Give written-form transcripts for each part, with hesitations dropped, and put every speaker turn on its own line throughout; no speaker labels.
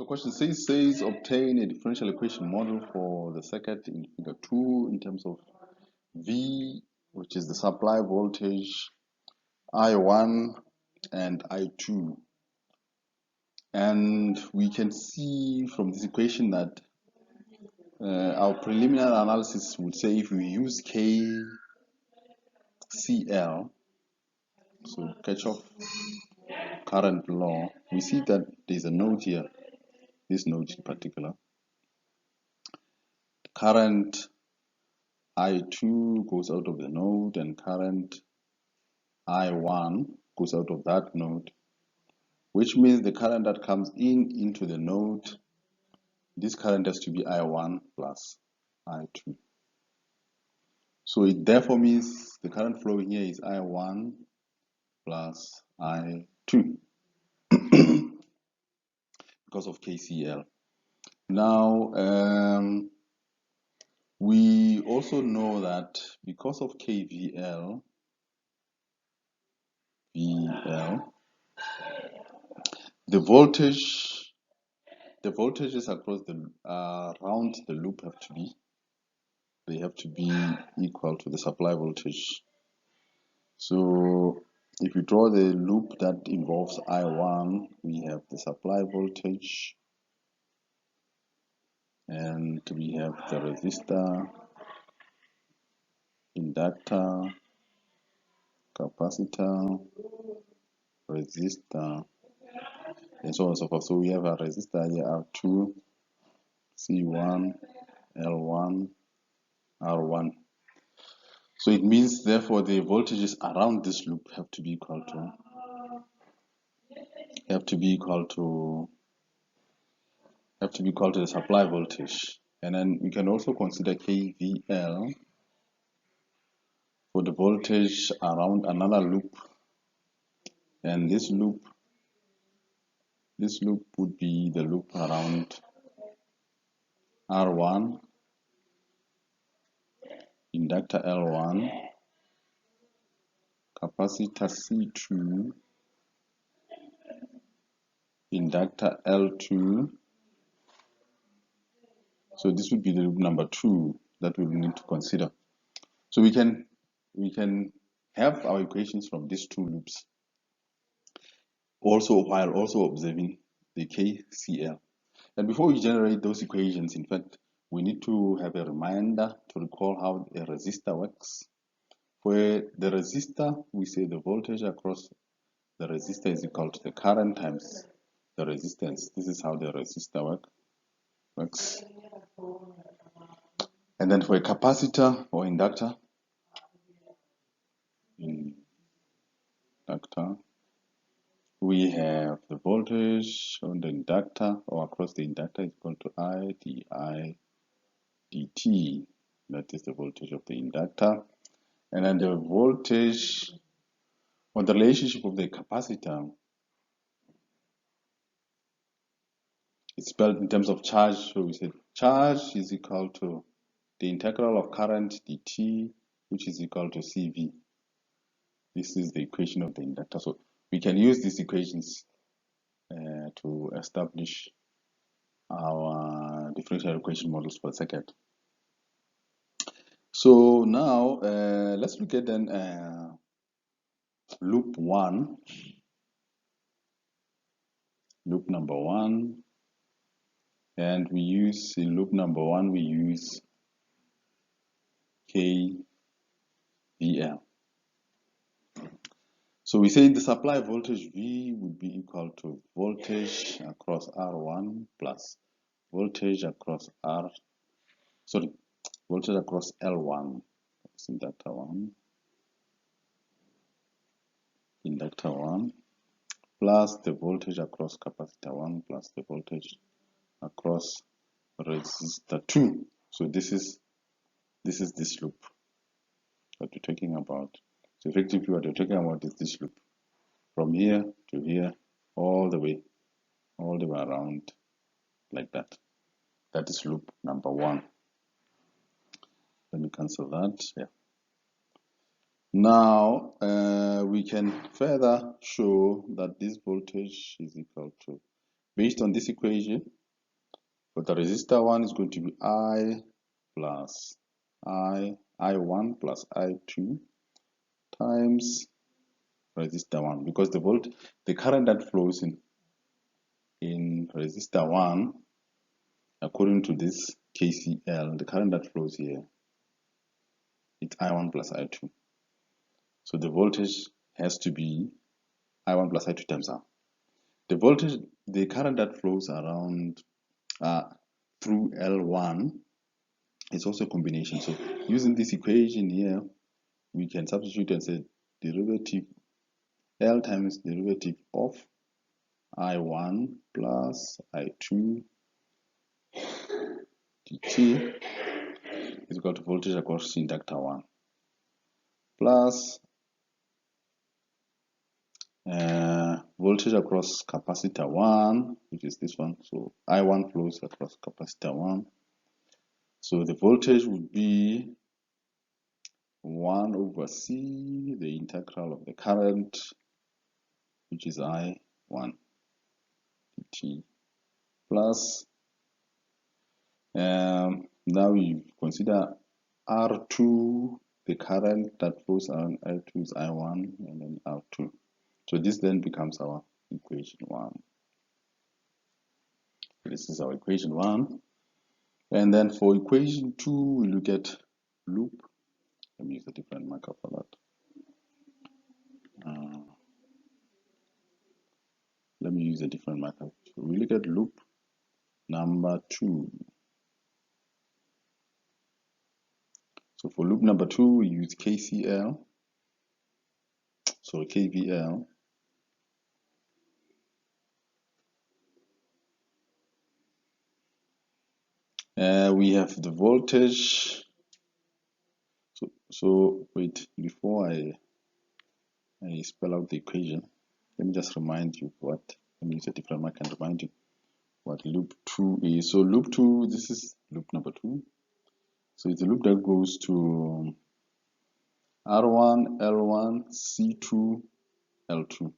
So question 6 says obtain a differential equation model for the circuit in figure 2 in terms of V, which is the supply voltage, I1 and I2. And we can see from this equation that our preliminary analysis would say if we use KCL, so Kirchhoff current law, we see that there's a node here, this node in particular. Current I2 goes out of the node and current I1 goes out of that node, which means the current that comes into the node, this current has to be I1 plus I2. So it therefore means the current flowing here is I1 plus I2 because of KCL. Now, we also know that because of KVL, the voltages across the around the loop have to be equal to the supply voltage. So if you draw the loop that involves I1, we have the supply voltage and we have the resistor, inductor, capacitor, resistor, and so on and so forth. So we have a resistor here, R2, C1, L1, R1. So it means therefore the voltages around this loop have to be equal to the supply voltage. And then we can also consider KVL for the voltage around another loop. And this loop would be the loop around R1, inductor L1, capacitor C2, inductor L2. So this would be the loop number 2 that we will need to consider. So we can have our equations from these two loops also while also observing the KCL. And before we generate those equations, in fact, we need to have a reminder to recall how a resistor works. For the resistor, we say the voltage across the resistor is equal to the current times the resistance. This is how the resistor works. And then for a capacitor or inductor, we have the voltage on the inductor or across the inductor is equal to I di dt. That is the voltage of the inductor. And then the voltage on the relationship of the capacitor is spelled in terms of charge. So we said charge is equal to the integral of current dt, which is equal to CV. This is the equation of the inductor. So we can use these equations to establish our differential equation models for the circuit. So now let's look at then loop 1, loop number 1, and we use in loop number 1 we use KVL. So we say the supply voltage V would be equal to voltage across R1 plus voltage across voltage across L1. That's inductor 1 plus the voltage across capacitor 1 plus the voltage across resistor 2. So this is this loop that we're talking about. So effectively what we're talking about is this loop from here to here all the way around like that. That is loop number 1. Let me cancel that. Yeah. Now we can further show that this voltage is equal to Based on this equation, for the resistor 1 is going to be I plus I1 plus I2 times resistor 1, because the current that flows in resistor 1, according to this KCL, the current that flows here, it's I1 plus I2. So the voltage has to be I1 plus I2 times R. The current that flows around through L1 is also a combination. So using this equation here, we can substitute and say derivative L times derivative of I1 plus I2 dt is equal to voltage across inductor 1 plus voltage across capacitor 1, which is this one. So I1 flows across capacitor 1. So the voltage would be 1 over C, the integral of the current, which is I1 dt, plus, now we consider R2, the current that flows around R2 is I1, and then R2. So this then becomes our equation 1. This is our equation 1. And then for equation 2, we look at loop. Let me use a different marker for that. Let me use a different marker. So we look at loop number 2. So for loop number 2, we use KVL. We have the voltage. So wait, before I spell out the equation, let me just remind you let me use a different marker and remind you what loop 2 is. So loop 2, this is loop number 2. So it's a loop that goes to R1, L1, C2, L2.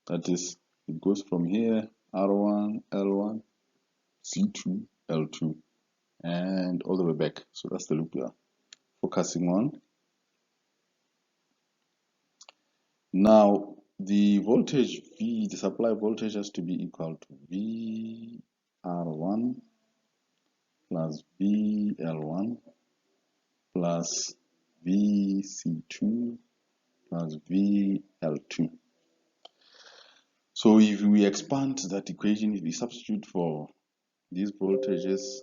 That is, it goes from here, R1, L1, C2, L2, and all the way back. So that's the loop we are focusing on. Now, the voltage V, the supply voltage has to be equal to VR1 plus VL1 plus VC2 plus VL2. So if we expand that equation, if we substitute for these voltages,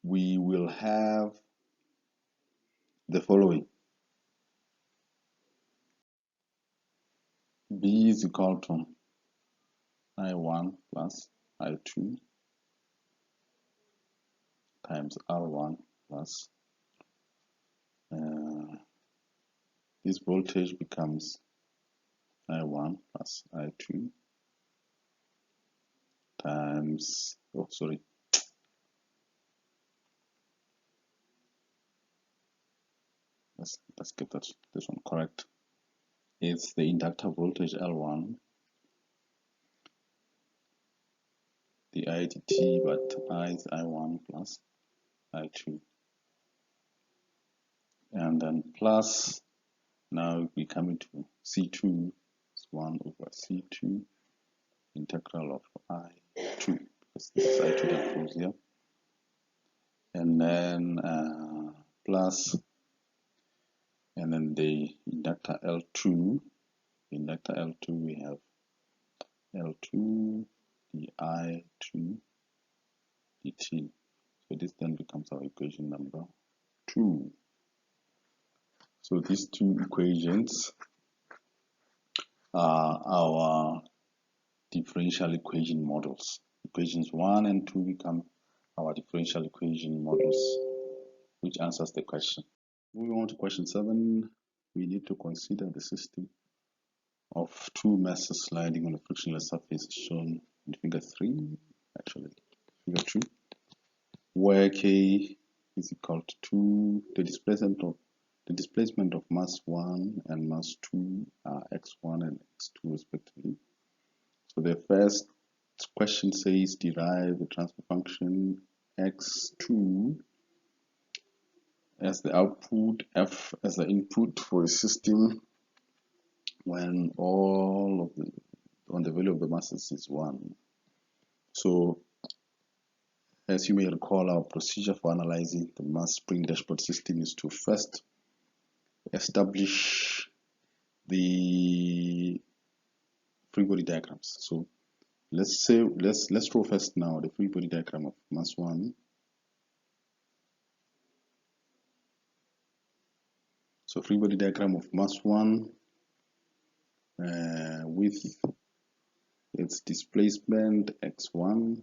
we will have the following. B is equal to I1 plus I2 times R1 plus this voltage becomes I1 plus I2 times, let's get this one correct. It's the inductor voltage L1, the IDT, but I is I1 plus I2, and then plus, now we come into C2, it's 1 over C2 integral of I2, because this is I2 that goes here, and then plus, and then the inductor L2, we have L2 di2 dt. So this then becomes our equation number 2. So these two equations are our differential equation models. Equations 1 and 2 become our differential equation models, which answers the question. Moving on to question 7, we need to consider the system of two masses sliding on a frictionless surface shown in figure 3, actually figure 2, where K is equal to the displacement of mass 1 and mass 2 are x1 and x2 respectively. So the first question says derive the transfer function x2 as the output, f as the input for a system when all of the value of the masses is 1. So as you may recall, our procedure for analyzing the mass spring dashboard system is to first establish the free body diagrams. So let's draw first now the free body diagram of mass 1. So free body diagram of mass 1 with its displacement x1.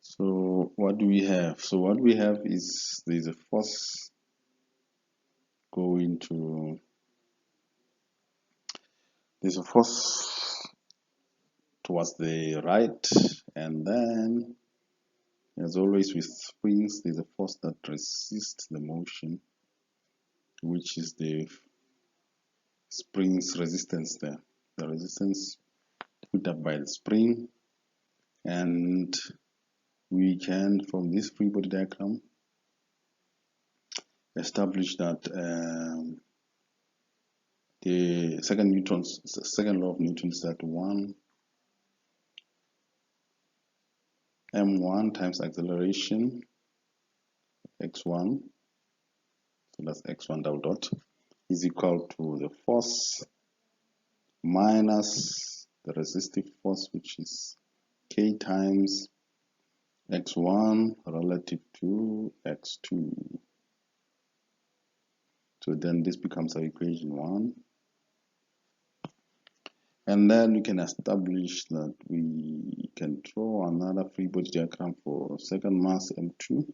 So what do we have? So what we have is there's a force going to, there's a force towards the right, and then as always with springs, there's a force that resists the motion, which is the spring's resistance there, the resistance put up by the spring. And we can, from this free body diagram, establish that the second law of Newton is that 1 m1 times acceleration x1, so that's x1 dot dot, is equal to the force minus the resistive force, which is k times x1 relative to x2. So then this becomes our equation 1. And then we can establish that we can draw another free body diagram for second mass M2.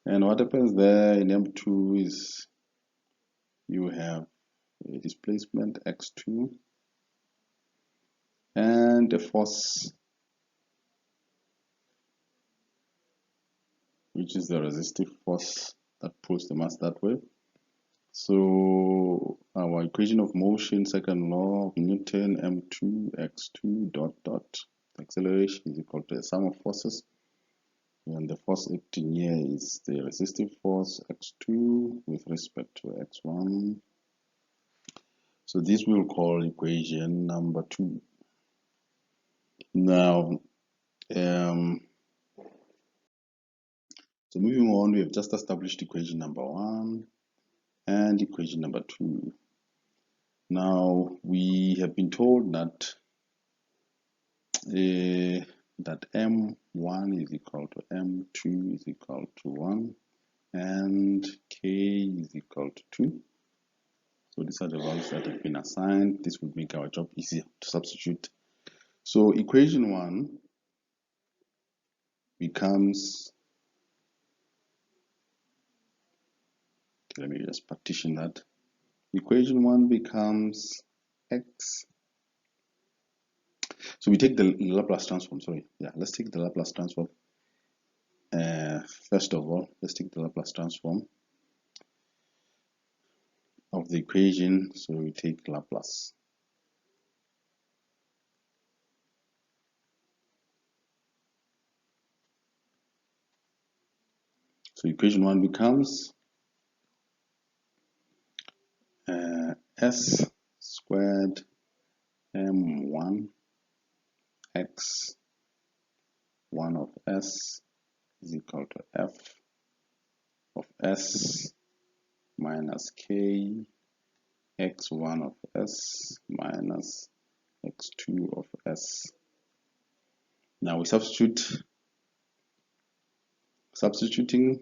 And what happens there in M2 is you have a displacement x2 and a force, which is the resistive force that pulls the mass that way. So our equation of motion, second law of Newton, m2 x2 dot dot, acceleration is equal to the sum of forces, and the force acting here is the resistive force x2 with respect to x1. So this we'll call equation number 2. Now so moving on, we have just established equation number 1 and equation number 2. Now we have been told that that m1 is equal to m2 is equal to 1 and k is equal to 2. So these are the values that have been assigned. This would make our job easier to substitute. So equation 1 becomes, let me just partition that. Equation 1 becomes x. So we take the Laplace transform, let's take the Laplace transform. First of all, let's take the Laplace transform of the equation. So we take Laplace. So equation 1 becomes s squared m1 x 1 of s is equal to f of s minus k x1 of s minus x2 of s. Now we substituting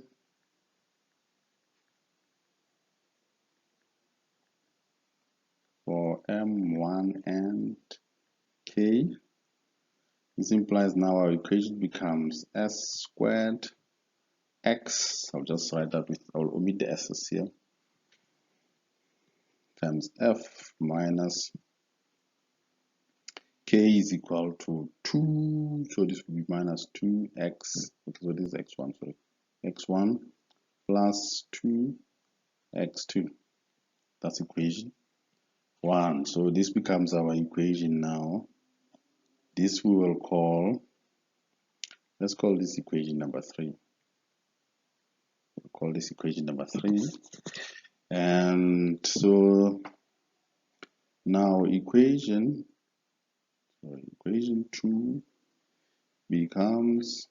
for m1 and k. This implies now our equation becomes s squared x, I'll just write that with, I'll omit the s's here, times f minus k is equal to 2, so this will be minus 2x, okay, so this is x1, sorry, x1 plus 2x2, that's equation 1. So this becomes our equation now this we will call, let's call this equation number 3. We'll call this equation number 3. And so now equation 2 becomes,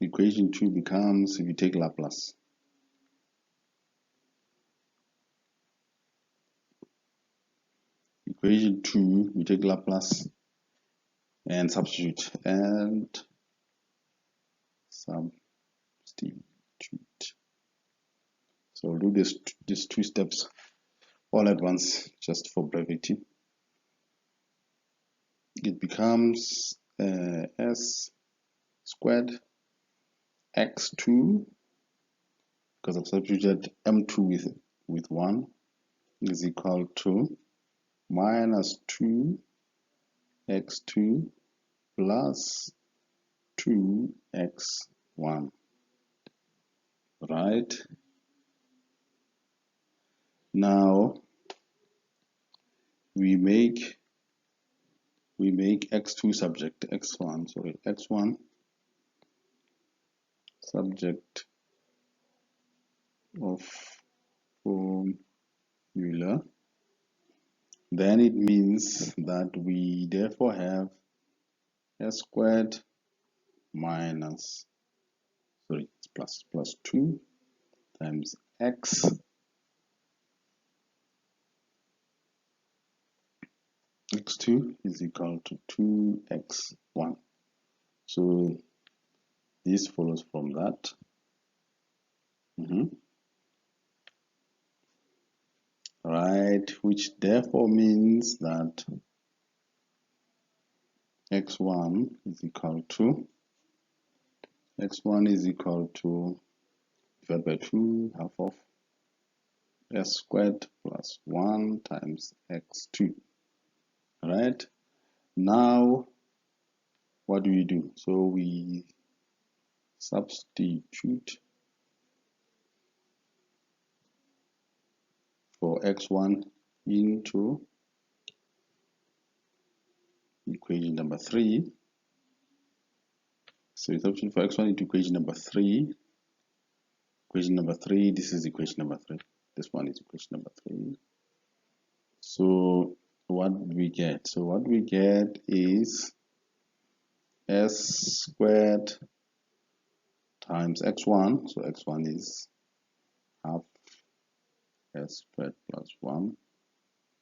if you take Laplace, equation 2, we take Laplace and substitute, So I'll do these 2 steps all at once just for brevity. It becomes s squared x2, because I've substituted m2 with 1, is equal to minus 2x2 plus 2x1, right? Now we make x2 subject, x1 subject of formula. Then it means that we therefore have s squared minus, plus 2 times x2 is equal to 2x1. So this follows from that. Right, which therefore means that x1 is equal to divided by 2 half of s squared plus 1 times x2. Right, now what do we do? So we substitute for x1 into equation number 3. So we substitute for x1 into equation number 3. Equation number 3, this is equation number 3. This one is equation number 3. So what we get? So what we get is s squared times x1. So x1 is half s squared plus 1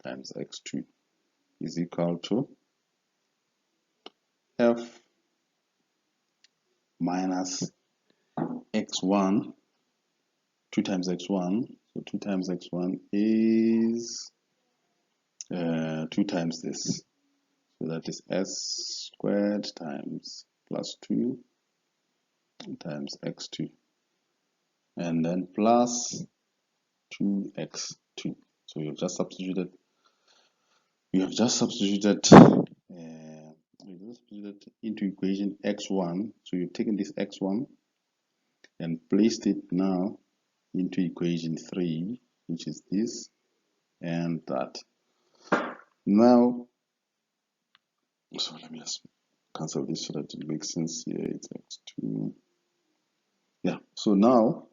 times x2 is equal to f minus x1, 2 times x1. So 2 times x1 is 2 times this. So that is s squared times plus 2 times x2. And then plus 2x2. So we have just substituted into equation x1. So you've taken this x1 and placed it now into equation 3, which is this and that. Now, so let me just cancel this so that it makes sense here. It's x2. Yeah, so now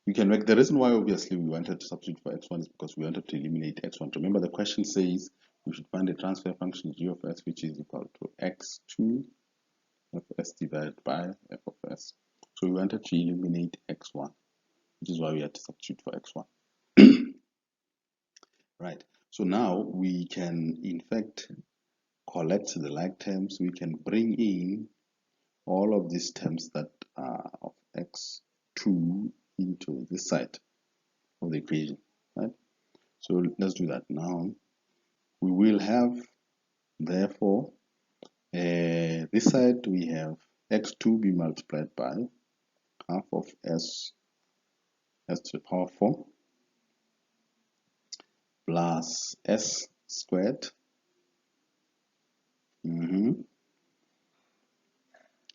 we can make, the reason why obviously we wanted to substitute for x1 is because we wanted to eliminate x1. Remember, the question says we should find a transfer function g of s which is equal to x2 of s divided by f of s. So we wanted to eliminate x1, which is why we had to substitute for x1. Right, so now we can in fact collect the like terms. We can bring in all of these terms that are of x2 into this side of the equation, right? So let's do that now. We will have, therefore, this side we have x2 be multiplied by half of s to the power 4 plus s squared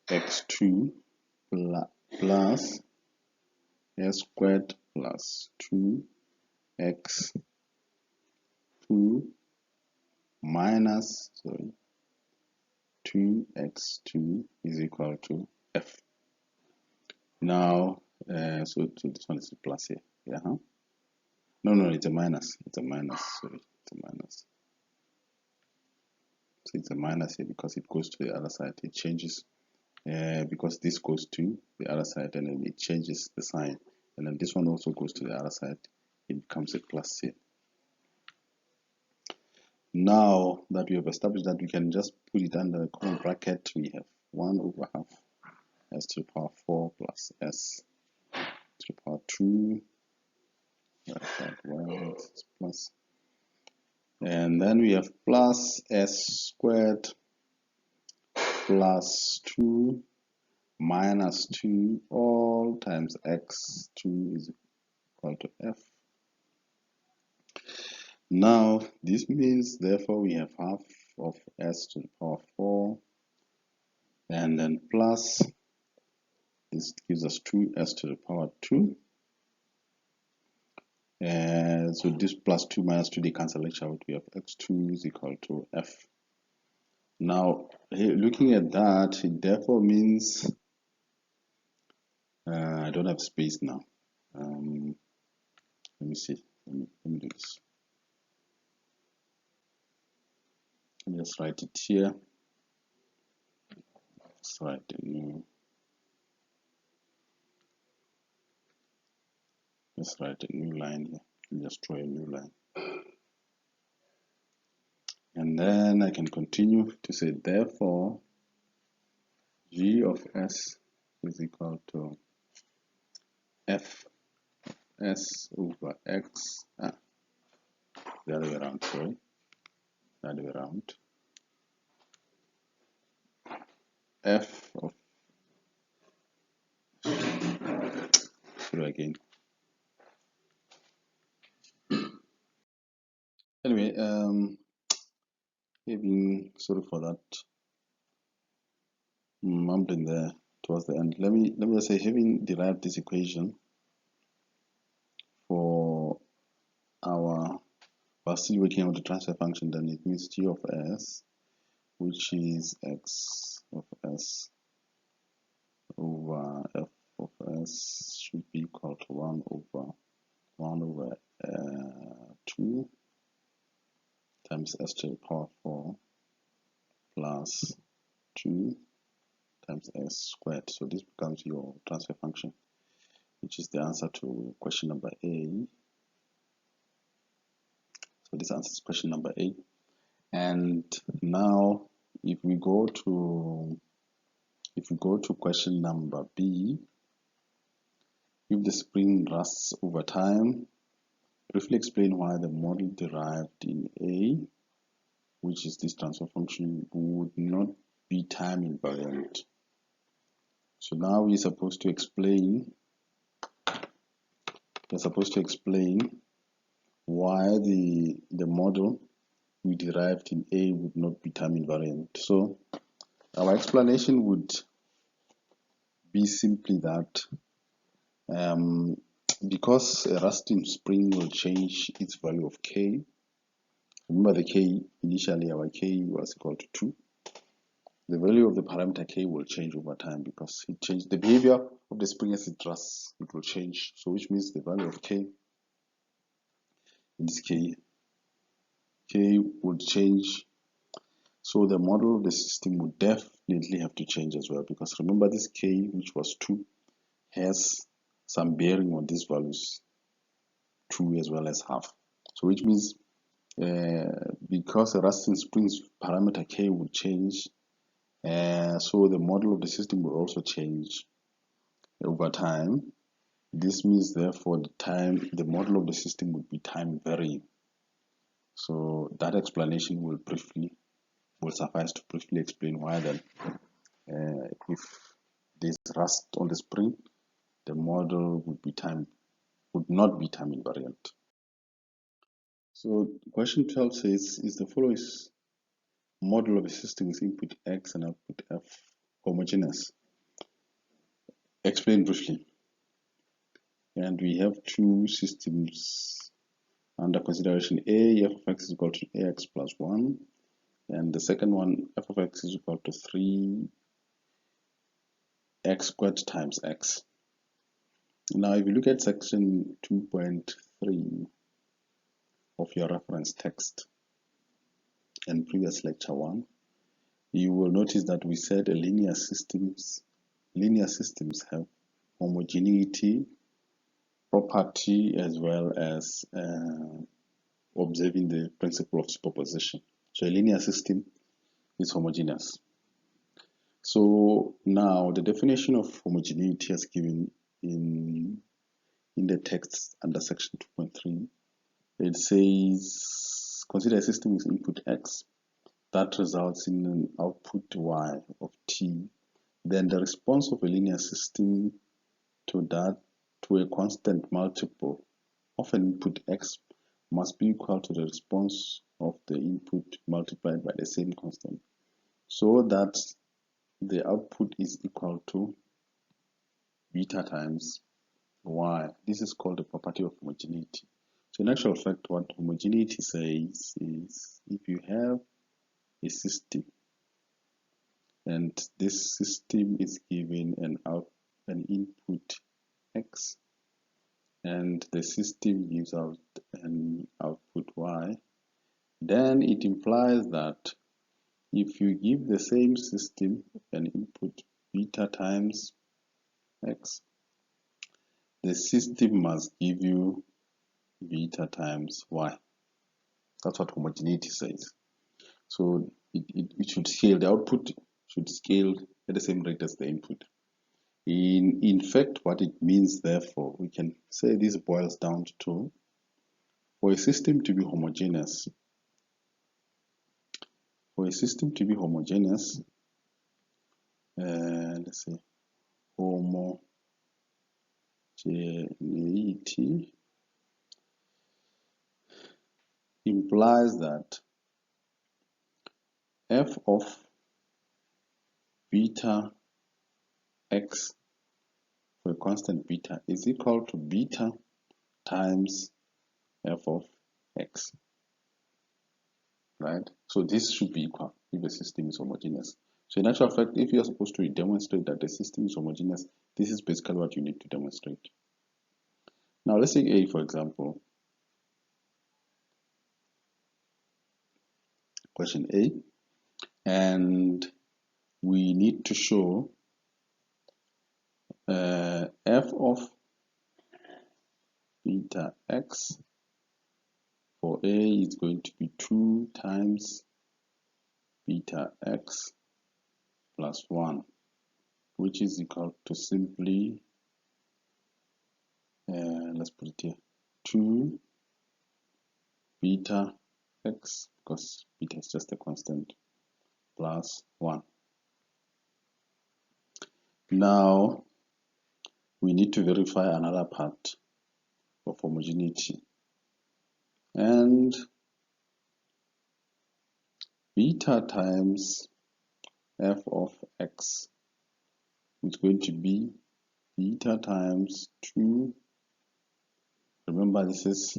x2 plus s squared plus 2x2 minus 2x2 is equal to f. Now, so this one is a plus here. Yeah, huh? No, it's a minus. It's a minus. Sorry, it's a minus. So it's a minus here because it goes to the other side. It changes because this goes to the other side, and then it changes the sign. And then this one also goes to the other side. It becomes a plus here. Now that we have established that, we can just put it under a common bracket. We have 1 over half s to the power 4 plus s to the power 2. Plus. And then we have plus s squared plus 2 minus 2 all times x2 is equal to f. Now this means therefore we have half of s to the power 4, and then plus this gives us 2s to the power 2, and so this plus 2 minus 2 they cancel each out. We have x2 is equal to f. Now here, looking at that, it therefore means I don't have space now. Let me see. Let me do this. Let me just write it here. Let's write a new. Let's write a new line here. Just draw a new line. And then I can continue to say therefore g of s is equal to f s over x. The other way around, sorry. The other way around. F of again. Anyway, sorry for that mumbling there towards the end. Let me just say, having derived this equation for our, while still working on the transfer function, then it means g of s, which is x of s over f of s, should be equal to 1 over 2 times s to the power 4 plus 2 times s squared. So this becomes your transfer function, which is the answer to question number A. So this answers question number A. And now if we go to question number B, if the spring rusts over time, briefly explain why the model derived in A, which is this transfer function, would not be time invariant. So now we're supposed to explain why the model we derived in A would not be time invariant. So our explanation would be simply that because a rusting spring will change its value of k. Remember the k, initially our k was equal to 2. The value of the parameter k will change over time because it changed the behavior of the spring as it rusts. It will change. So which means the value of k, in this k would change. So the model of the system would definitely have to change as well, because remember this k, which was 2, has some bearing on these values, 2 as well as half. So which means because a rusting spring's parameter k would change, so the model of the system will also change over time. This means therefore the model of the system would be time varying. So that explanation will suffice to briefly explain why then if there's rust on the spring, the model would not be time invariant. So question 12 says, is the following model of a system with input x and output f homogeneous? Explain briefly. And we have two systems under consideration. A, f of x is equal to ax plus 1, And the second one, f of x is equal to 3x squared times x. Now, if you look at section 2.3 of your reference text and previous lecture 1, you will notice that we said linear systems have homogeneity property as well as observing the principle of superposition. So a linear system is homogeneous. So now the definition of homogeneity is given in the text under section 2.3. It says, consider a system with input x that results in an output y of t. Then the response of a linear system to a constant multiple of an input x must be equal to the response of the input multiplied by the same constant, so that the output is equal to beta times y. This is called the property of homogeneity. So in actual fact, what homogeneity says is, if you have a system and this system is given an input x and the system gives out an output y, then it implies that if you give the same system an input beta times x, the system must give you beta times y. That's what homogeneity says. So it should scale, the output should scale at the same rate as the input. In fact, what it means, therefore, we can say this boils down to, for a system to be homogeneous, let's say homogeneity implies that f of beta x for a constant beta is equal to beta times f of x, right? So this should be equal if the system is homogeneous. So in actual fact, if you're supposed to demonstrate that the system is homogeneous, this is basically what you need to demonstrate. Now let's take A, for example. Question A, and we need to show f of beta x for A is going to be 2 times beta x plus 1, which is equal to simply, let's put it here, 2 beta x, because beta is just a constant, plus 1. Now we need to verify another part of homogeneity, and beta times f of x is going to be beta times 2. Remember, this is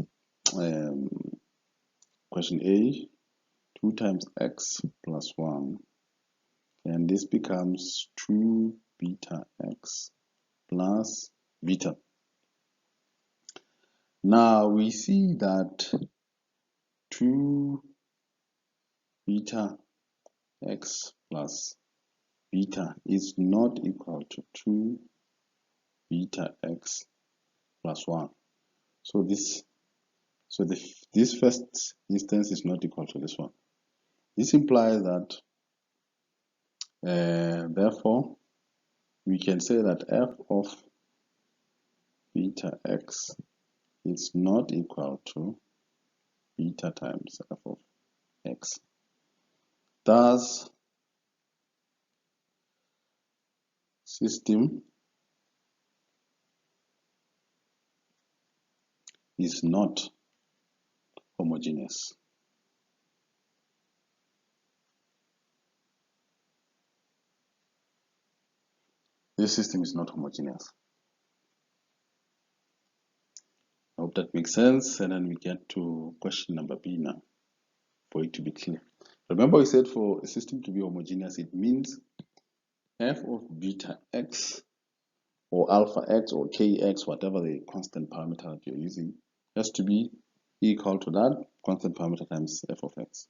question A, 2 times x plus 1, and this becomes 2 beta x plus beta. Now we see that 2 beta x plus beta is not equal to 2 beta x plus 1. So this first instance is not equal to this one. This implies that therefore we can say that f of beta x is not equal to beta times f of x. Thus, system is not homogeneous. This system is not homogeneous. I hope that makes sense, and then we get to question number B now, for it to be clear. Remember we said for a system to be homogeneous, it means f of beta x or alpha x or kx, whatever the constant parameter that you're using, has to be equal to that constant parameter times f of x.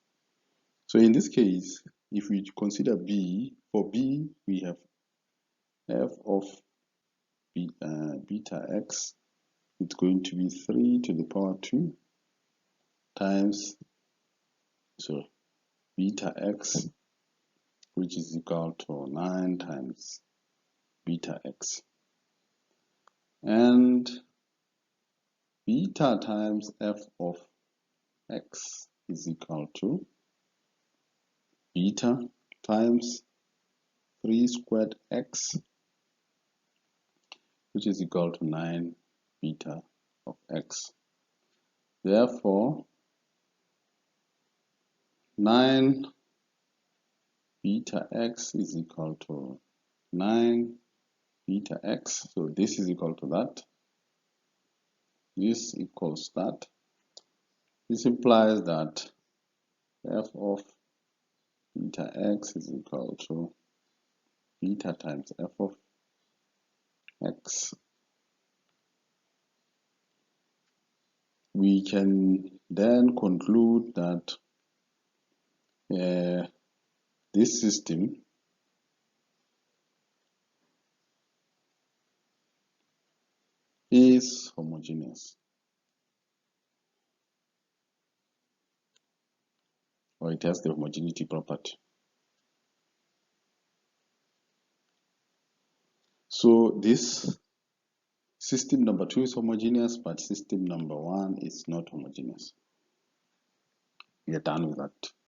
So in this case, if we consider b, for b we have f of beta x, it's going to be 3 to the power 2 times, so beta x, which is equal to 9 times beta x. And beta times f of x is equal to beta times 3 squared x, which is equal to 9 beta of x. Therefore, 9 beta x is equal to 9 beta x. So this is equal to that. This equals that. This implies that f of beta x is equal to beta times f of x. We can then conclude that this system is homogeneous, or it has the homogeneity property. So this system number 2 is homogeneous, but system number 1 is not homogeneous. We are done with that.